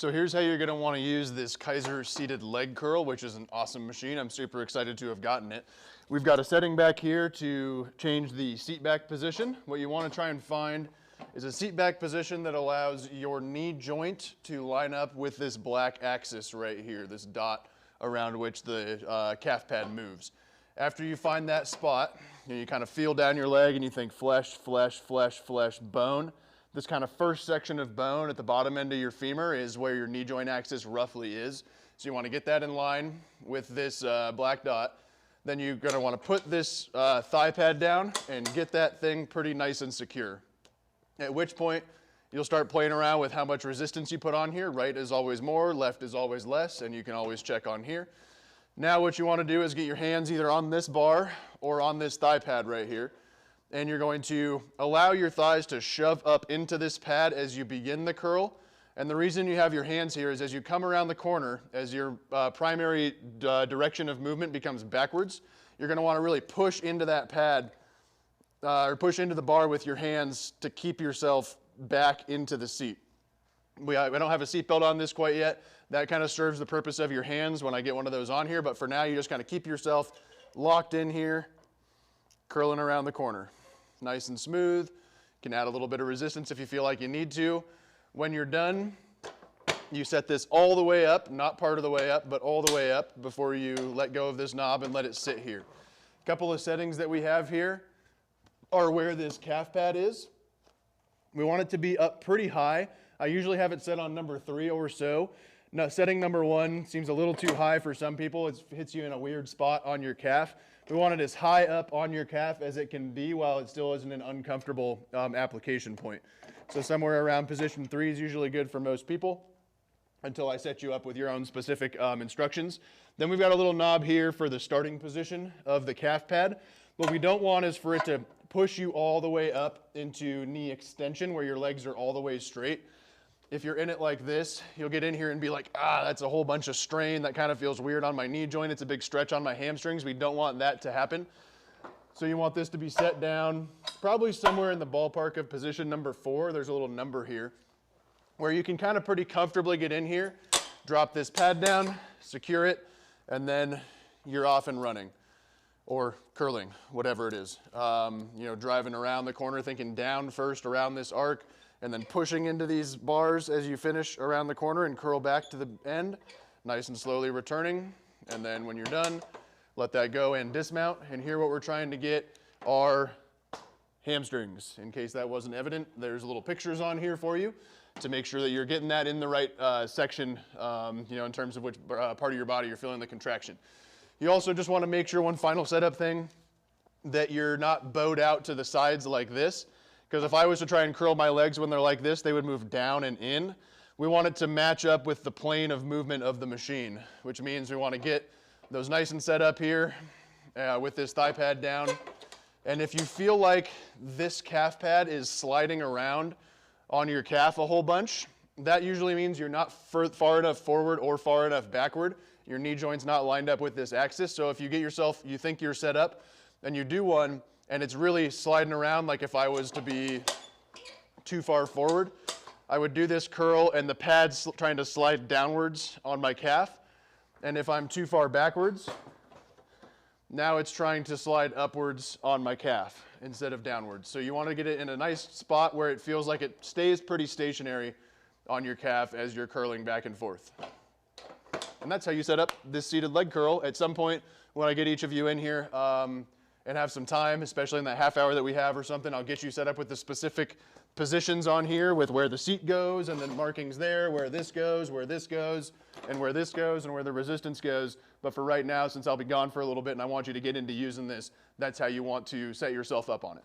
So here's how you're going to want to use this Keiser Seated Leg Curl, which is an awesome machine. I'm super excited to have gotten it. We've got a setting back here to change the seat back position. What you want to try and find is a seat back position that allows your knee joint to line up with this black axis right here, this dot around which the calf pad moves. After you find that spot, you kind of feel down your leg and you think flesh, flesh, flesh, flesh, bone. This kind of first section of bone at the bottom end of your femur is where your knee joint axis roughly is. So you want to get that in line with this black dot. Then you're going to want to put this thigh pad down and get that thing pretty nice and secure. At which point, you'll start playing around with how much resistance you put on here. Right is always more, left is always less, and you can always check on here. Now what you want to do is get your hands either on this bar or on this thigh pad right here. And you're going to allow your thighs to shove up into this pad as you begin the curl. And the reason you have your hands here is as you come around the corner, as your primary direction of movement becomes backwards, you're going to want to really push into that pad or push into the bar with your hands to keep yourself back into the seat. We don't have a seatbelt on this quite yet. That kind of serves the purpose of your hands when I get one of those on here. But for now, you just kind of keep yourself locked in here, curling around the corner. Nice and smooth. You can add a little bit of resistance if you feel like you need to. When you're done, you set this all the way up, not part of the way up, but all the way up before you let go of this knob and let it sit here. A couple of settings that we have here are where this calf pad is. We want it to be up pretty high. I usually have it set on number 3 or so. Now, setting number 1 seems a little too high for some people. It hits you in a weird spot on your calf. We want it as high up on your calf as it can be while it still isn't an uncomfortable application point. So somewhere around position 3 is usually good for most people until I set you up with your own specific instructions. Then we've got a little knob here for the starting position of the calf pad. What we don't want is for it to push you all the way up into knee extension where your legs are all the way straight. If you're in it like this, you'll get in here and be like, that's a whole bunch of strain. That kind of feels weird on my knee joint. It's a big stretch on my hamstrings. We don't want that to happen. So you want this to be set down probably somewhere in the ballpark of position number 4. There's a little number here where you can kind of pretty comfortably get in here, drop this pad down, secure it, and then you're off and running or curling, whatever it is. Driving around the corner, thinking down first around this arc, and then pushing into these bars as you finish around the corner and curl back to the end, nice and slowly returning. And then when you're done, let that go and dismount. And here what we're trying to get are hamstrings. In case that wasn't evident, there's little pictures on here for you to make sure that you're getting that in the right section, in terms of which part of your body you're feeling the contraction. You also just want to make sure, one final setup thing, that you're not bowed out to the sides like this. Because if I was to try and curl my legs when they're like this, they would move down and in. We want it to match up with the plane of movement of the machine, which means we want to get those nice and set up here with this thigh pad down. And if you feel like this calf pad is sliding around on your calf a whole bunch, that usually means you're not far enough forward or far enough backward. Your knee joint's not lined up with this axis. So if you you think you're set up, and you do one, and it's really sliding around, like if I was to be too far forward, I would do this curl and the pad's trying to slide downwards on my calf. And if I'm too far backwards, now it's trying to slide upwards on my calf instead of downwards. So you want to get it in a nice spot where it feels like it stays pretty stationary on your calf as you're curling back and forth. And that's how you set up this seated leg curl. At some point, when I get each of you in here, and have some time, especially in that half hour that we have or something, I'll get you set up with the specific positions on here with where the seat goes and then markings there, where this goes, where this goes, and where this goes, and where the resistance goes. But for right now, since I'll be gone for a little bit and I want you to get into using this, that's how you want to set yourself up on it.